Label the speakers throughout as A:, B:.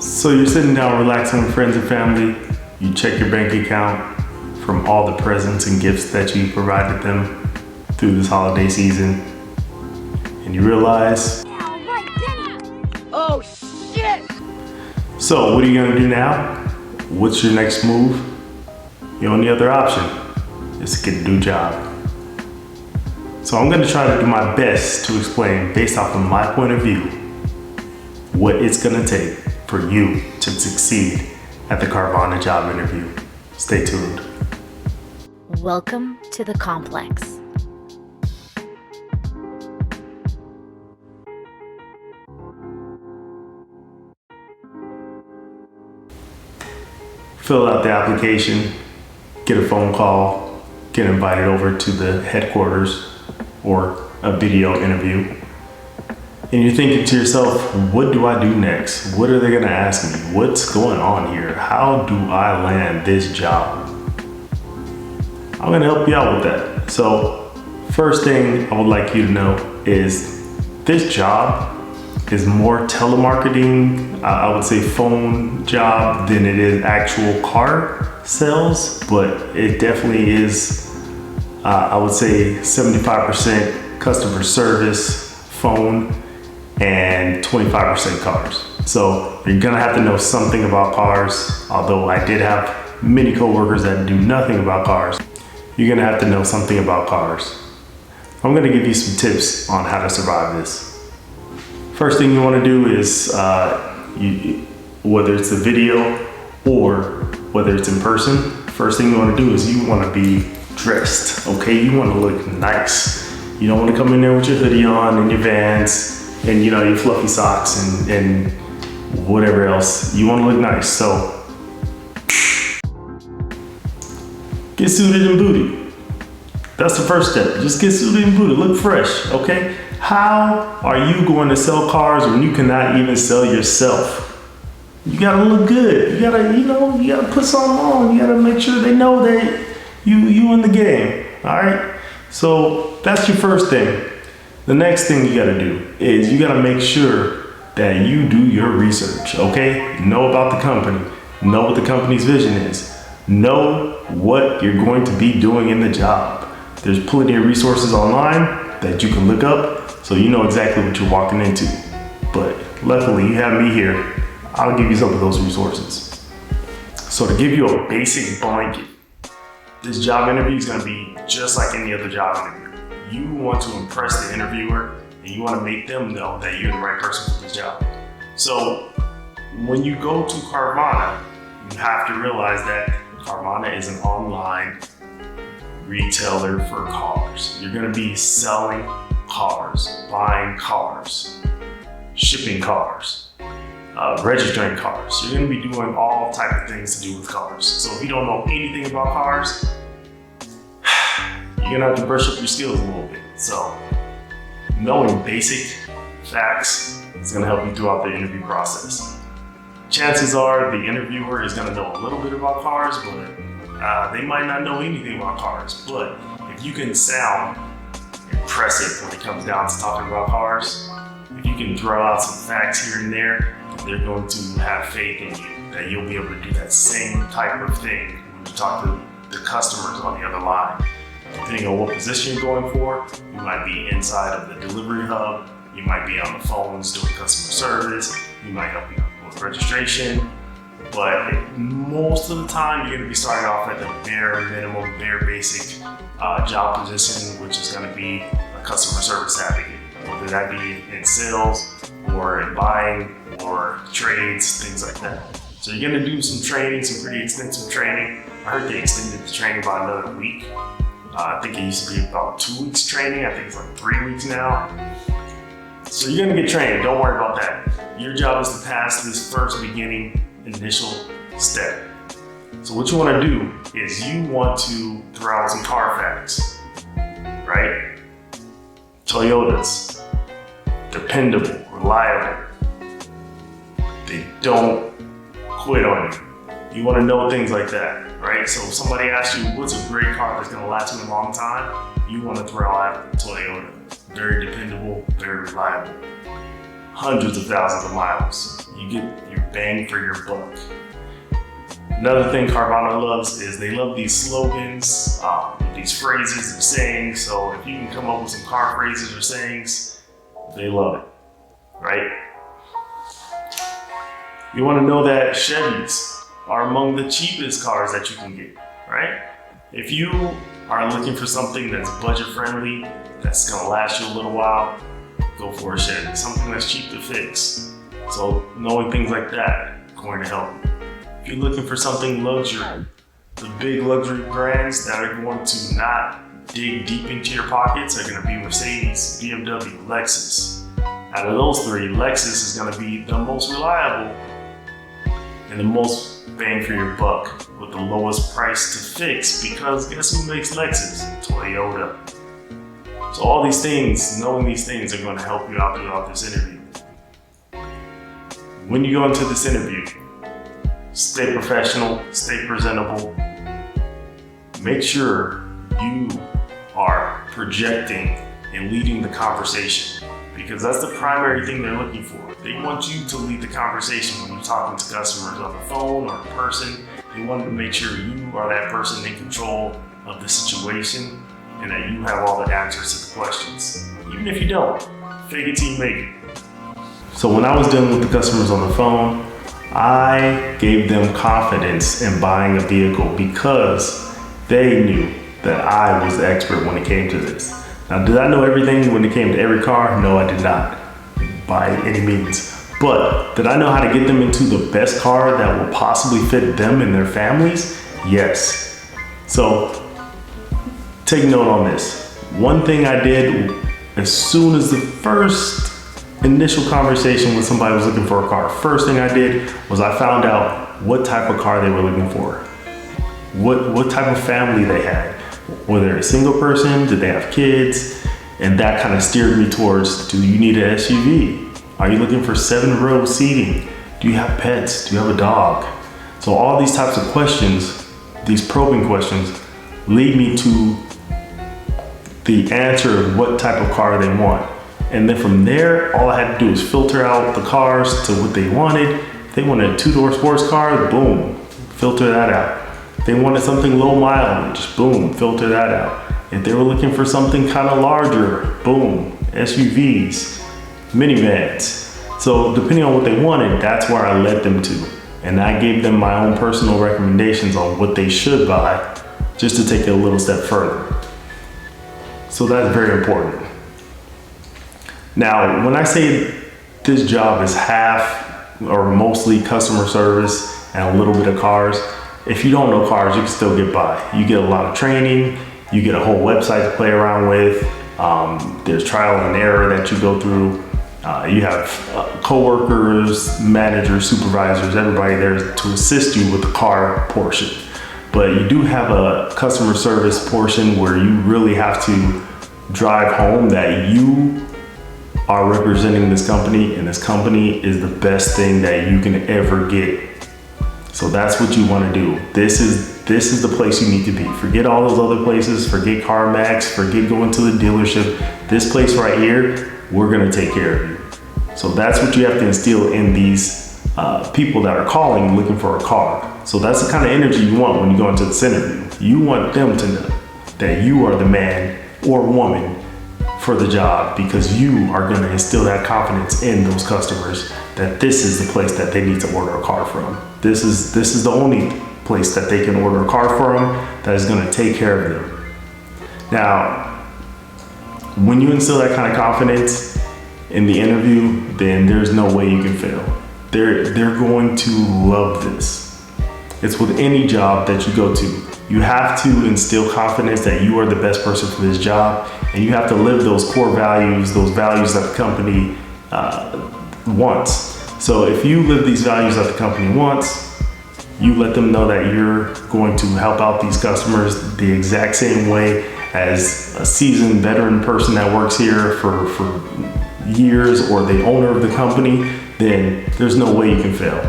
A: So you're sitting down relaxing with friends and family, you check your bank account from all the presents and gifts that you provided them through this holiday season, and you realize,
B: oh shit!
A: So what are you gonna do now? What's your next move? Your only other option is to get a new job. So I'm gonna try to do my best to explain, based off of my point of view, what it's gonna take for you to succeed at the Carvana job interview. Stay tuned.
C: Welcome to the complex.
A: Fill out the application, get a phone call, get invited over to the headquarters or a video interview. And you're thinking to yourself, what do I do next? What are they gonna ask me? What's going on here? How do I land this job? I'm gonna help you out with that. So first thing I would like you to know is this job is more telemarketing, I would say phone job, than it is actual car sales, but it definitely is, I would say 75% customer service, phone, and 25% cars. So you're gonna have to know something about cars, although I did have many coworkers that do nothing about cars. You're gonna have to know something about cars. I'm gonna give you some tips on how to survive this. First thing you wanna do is, whether it's a video or whether it's in person, first thing you wanna do is you wanna be dressed, okay? You wanna look nice. You don't wanna come in there with your hoodie on and your Vans and your fluffy socks and whatever else. You wanna look nice, so get suited and booted. That's the first step. Just get suited and booted, look fresh, okay? How are you going to sell cars when you cannot even sell yourself? You gotta look good. You gotta put something on. You gotta make sure they know that you in the game, all right? So that's your first thing. The next thing you gotta do is you gotta make sure that you do your research, okay? Know about the company. Know what the company's vision is. Know what you're going to be doing in the job. There's plenty of resources online that you can look up, so you know exactly what you're walking into. But luckily you have me here. I'll give you some of those resources. So to give you a basic blanket, this job interview is gonna be just like any other job interview. You want to impress the interviewer and you wanna make them know that you're the right person for this job. So when you go to Carvana, you have to realize that Carvana is an online retailer for cars. You're gonna be selling cars, buying cars, shipping cars, registering cars. You're gonna be doing all type of things to do with cars. So if you don't know anything about cars, you're gonna have to brush up your skills a little bit. So knowing basic facts is gonna help you throughout the interview process. Chances are the interviewer is gonna know a little bit about cars, but they might not know anything about cars. But if you can sound impressive when it comes down to talking about cars, if you can throw out some facts here and there, they're going to have faith in you that you'll be able to do that same type of thing when you talk to the customers on the other line. Depending on what position you're going for, you might be inside of the delivery hub, you might be on the phones doing customer service, you might help you with registration, but most of the time you're gonna be starting off at the bare minimum, bare basic job position, which is gonna be a customer service advocate, whether that be in sales or in buying or trades, things like that. So you're gonna do some training, some pretty extensive training. I heard they extended the training by another week. I think it used to be about 2 weeks training. I think it's like 3 weeks now. So you're gonna get trained, don't worry about that. Your job is to pass this first beginning initial step. So what you wanna do is you want to throw out some car facts, right? Toyotas, dependable, reliable. They don't quit on you. You wanna know things like that, right? So if somebody asks you, what's a great car that's gonna last you a long time? You wanna throw out Toyota. Very dependable, very reliable. Hundreds of thousands of miles. You're bang for your buck. Another thing Carvana loves is they love these slogans, these phrases and sayings. So if you can come up with some car phrases or sayings, they love it, right? You want to know that Chevys are among the cheapest cars that you can get, right? If you are looking for something that's budget friendly, that's gonna last you a little while, go for a Chevy. Something that's cheap to fix. So knowing things like that is going to help you. If you're looking for something luxury, the big luxury brands that are going to not dig deep into your pockets are gonna be Mercedes, BMW, Lexus. Out of those three, Lexus is gonna be the most reliable and the most bang for your buck with the lowest price to fix, because guess who makes Lexus? Toyota. So all these things, knowing these things, are going to help you out throughout this interview. When you go into this interview, stay professional, stay presentable. Make sure you are projecting and leading the conversation, because that's the primary thing they're looking for. They want you to lead the conversation when you're talking to customers on the phone or in person. They want to make sure you are that person in control of the situation and that you have all the answers to the questions. Even if you don't, fake it till you make it. So when I was dealing with the customers on the phone, I gave them confidence in buying a vehicle because they knew that I was the expert when it came to this. Now, did I know everything when it came to every car? No, I did not, by any means. But did I know how to get them into the best car that will possibly fit them and their families? Yes. So take note on this. One thing I did as soon as the first initial conversation with somebody was looking for a car, first thing I did was I found out what type of car they were looking for, what type of family they had. Whether they're a single person, did they have kids? And that kind of steered me towards, do you need an SUV? Are you looking for 7-row seating? Do you have pets? Do you have a dog? So all these types of questions, these probing questions, lead me to the answer of what type of car they want. And then from there, all I had to do is filter out the cars to what they wanted. If they wanted a 2-door sports car, boom, filter that out. If they wanted something low mileage, boom, filter that out. If they were looking for something kind of larger, boom, SUVs, minivans. So depending on what they wanted, that's where I led them to. And I gave them my own personal recommendations on what they should buy, just to take it a little step further. So that's very important. Now, when I say this job is half or mostly customer service and a little bit of cars, if you don't know cars, you can still get by. You get a lot of training, you get a whole website to play around with, there's trial and error that you go through. You have co-workers, managers, supervisors, everybody there to assist you with the car portion. But you do have a customer service portion where you really have to drive home that you are representing this company, and this company is the best thing that you can ever get. So that's what you want to do. This is the place you need to be. Forget all those other places, forget CarMax, forget going to the dealership. This place right here, we're gonna take care of you. So that's what you have to instill in these people that are calling looking for a car. So that's the kind of energy you want when you go into this interview. You want them to know that you are the man or woman for the job, because you are gonna instill that confidence in those customers that this is the place that they need to order a car from. This is the only place that they can order a car from that is gonna take care of them. Now, when you instill that kind of confidence in the interview, then there's no way you can fail. They're going to love this. It's with any job that you go to. You have to instill confidence that you are the best person for this job, and you have to live those core values, those values that the company wants. So if you live these values that the company wants, you let them know that you're going to help out these customers the exact same way as a seasoned veteran person that works here for years, or the owner of the company, then there's no way you can fail.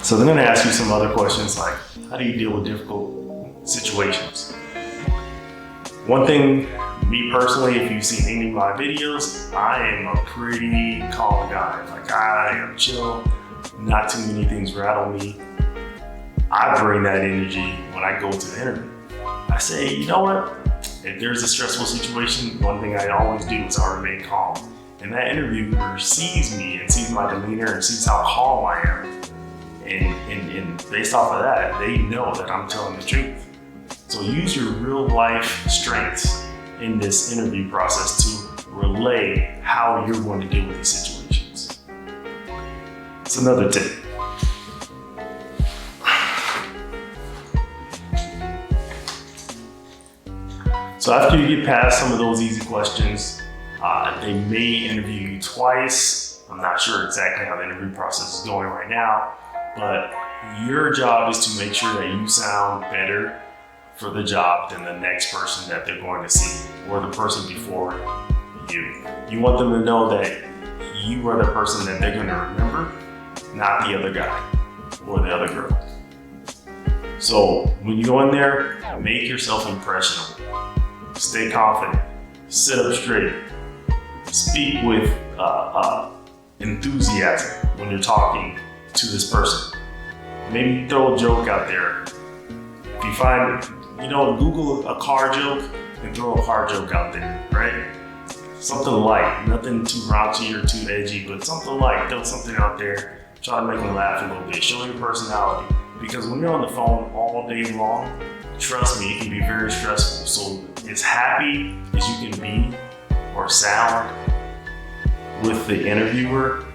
A: So they're gonna ask you some other questions like, how do you deal with difficult situations? One thing, me personally, if you've seen any of my videos, I am a pretty calm guy. Like, I am chill. not too many things rattle me. I bring that energy when I go to the interview. I say, you know what? If there's a stressful situation, one thing I always do is I remain calm. And that interviewer sees me and sees my demeanor and sees how calm I am. And based off of that, they know that I'm telling the truth. So use your real life strengths in this interview process to relay how you're going to deal with these situations. It's another tip. So after you get past some of those easy questions, they may interview you twice. I'm not sure exactly how the interview process is going right now, but your job is to make sure that you sound better for the job than the next person that they're going to see or the person before you. You want them to know that you are the person that they're going to remember, not the other guy or the other girl. So when you go in there, make yourself impressionable. Stay confident, sit up straight, speak with enthusiasm when you're talking to this person. Maybe throw a joke out there. If you find, Google a car joke and throw a car joke out there, right? Something light, nothing too raunchy or too edgy, but something light, throw something out there, try to make them laugh a little bit, show your personality. Because when you're on the phone all day long, trust me, it can be very stressful. So as happy as you can be or sound with the interviewer,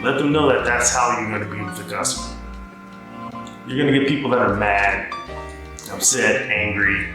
A: let them know that that's how you're going to be with the customer. You're going to get people that are mad, upset, angry,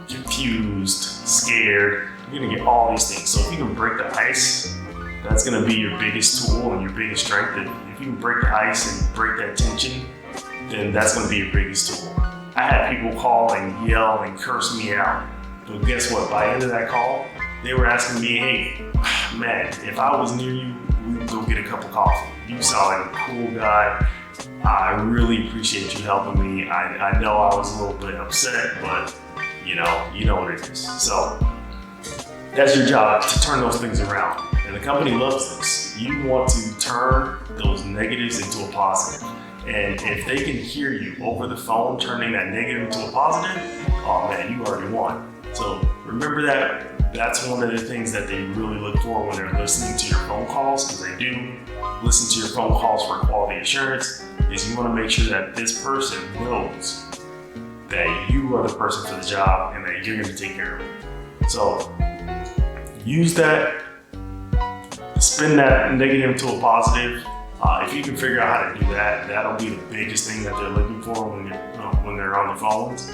A: confused, scared. You're going to get all these things. So if you can break the ice, that's going to be your biggest tool and your biggest strength. If you can break the ice and break that tension, then that's going to be your biggest tool. I had people call and yell and curse me out. But guess what? By the end of that call, they were asking me, hey, man, if I was near you, we would go get a cup of coffee. You sound like a cool guy. I really appreciate you helping me. I know I was a little bit upset, but you know what it is. So that's your job, to turn those things around. And the company loves this. You want to turn those negatives into a positive. And if they can hear you over the phone turning that negative into a positive, oh man, you already won. So remember that. That's one of the things that they really look for when they're listening to your phone calls, because they do listen to your phone calls for quality assurance, is you want to make sure that this person knows that you are the person for the job and that you're going to take care of it. So use that, spin that negative into a positive. If you can figure out how to do that, that'll be the biggest thing that they're looking for when they're on the phones.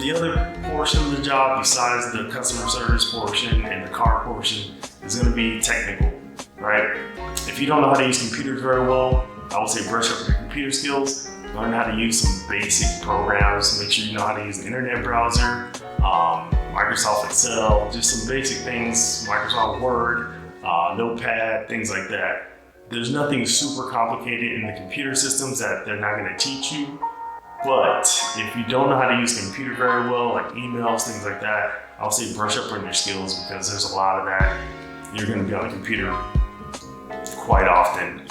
A: The other portion of the job, besides the customer service portion and the car portion, is going to be technical, right? If you don't know how to use computers very well, I would say brush up your computer skills, learn how to use some basic programs, make sure you know how to use the internet browser, Microsoft Excel, just some basic things, Microsoft Word, Notepad, things like that. There's nothing super complicated in the computer systems that they're not going to teach you. But if you don't know how to use a computer very well, like emails, things like that, I'll say brush up on your skills, because there's a lot of that. You're going to be on the computer quite often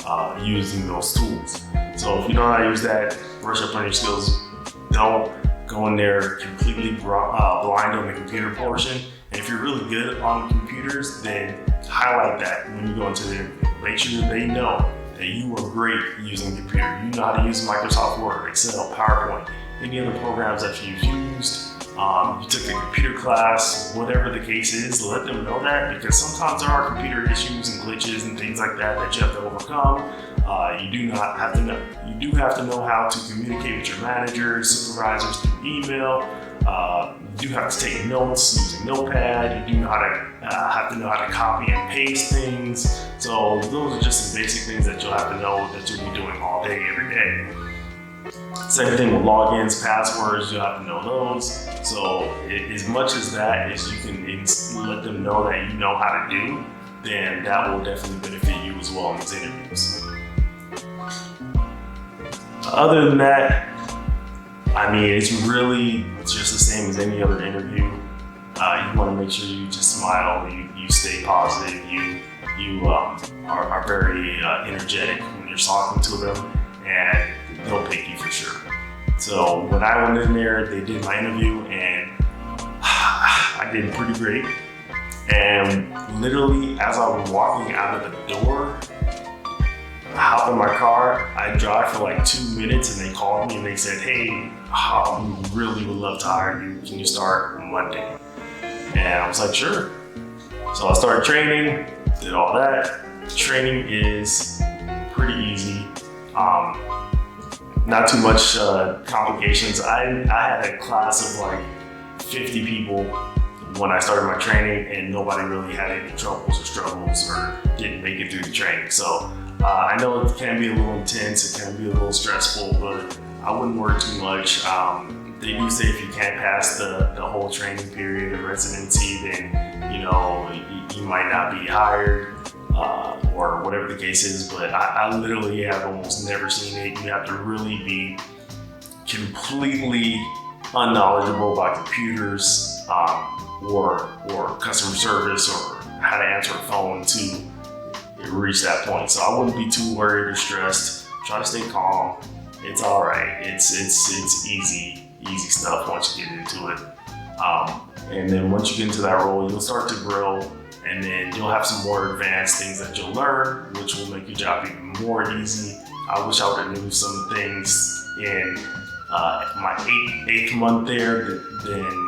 A: using those tools. So if you don't know how to use that, brush up on your skills. Don't go in there completely blind on the computer portion. And if you're really good on computers, then highlight that when you go into the interview. Make sure that they know that you are great using a computer. You know how to use Microsoft Word, Excel, PowerPoint, any other programs that you've used. You took a computer class, whatever the case is, let them know that, because sometimes there are computer issues and glitches and things like that that you have to overcome. You do have to know how to communicate with your managers, supervisors through email. You do have to take notes using Notepad. You do have to know how to copy and paste things. So those are just some basic things that you'll have to know that you'll be doing all day, every day. Same thing with logins, passwords, you'll have to know those. So as much as that as you can let them know that you know how to do, then that will definitely benefit you as well in these interviews. Other than that, I mean, it's really just the same as any other interview. You want to make sure you just smile, you stay positive, you are very energetic when you're just talking to them, and they'll pick you for sure. So when I went in there, they did my interview, and I did pretty great. And literally, as I was walking out of the door, I hopped in my car, I drive for like 2 minutes, and they called me and they said, hey, we really would love to hire you. Can you start Monday? And I was like, sure. So I started training, did all that. Training is pretty easy. Not too much complications. I had a class of like 50 people when I started my training, and nobody really had any troubles or struggles or didn't make it through the training. So I know it can be a little intense, it can be a little stressful, but I wouldn't worry too much. They do say if you can't pass the whole training period of residency, then you might not be hired or whatever the case is. But I literally have almost never seen it. You have to really be completely unknowledgeable about computers or customer service or how to answer a phone to reach that point. So I wouldn't be too worried or stressed. Try to stay calm. It's all right. It's easy stuff once you get into it. And then once you get into that role, you'll start to grow, and then you'll have some more advanced things that you'll learn, which will make your job even more easy. I wish I would have knew some things in my eighth month there than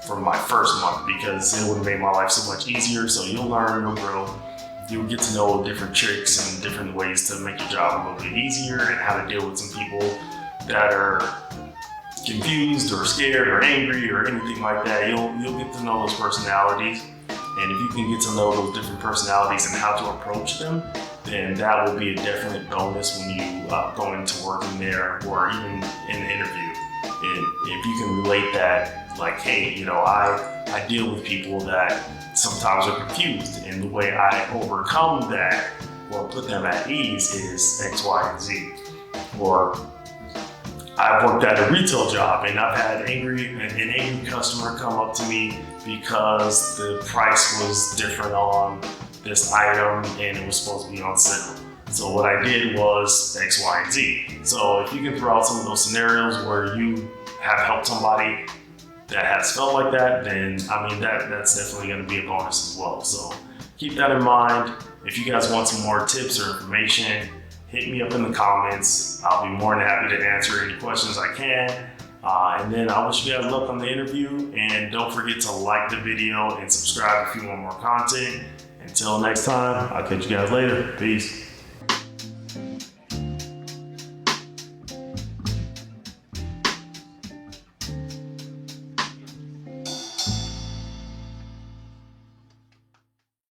A: from my first month, because it would have made my life so much easier. So you'll learn, you'll grow. You'll get to know different tricks and different ways to make your job a little bit easier, and how to deal with some people that are confused or scared or angry or anything like that. You'll get to know those personalities, and if you can get to know those different personalities and how to approach them, then that will be a definite bonus when you go into working there or even in the interview. And if you can relate that, like, hey, I deal with people that sometimes are confused, and the way I overcome that or put them at ease is X, Y, and Z. Or I've worked at a retail job, and I've had an angry customer come up to me because the price was different on this item and it was supposed to be on sale. So what I did was X, Y, and Z. So if you can throw out some of those scenarios where you have helped somebody that has felt like that, then that's definitely going to be a bonus as well. So keep that in mind. If you guys want some more tips or information, hit me up in the comments. I'll be more than happy to answer any questions I can. And then I wish you guys luck on the interview, and don't forget to like the video and subscribe if you want more content. Until next time, I'll catch you guys later. Peace.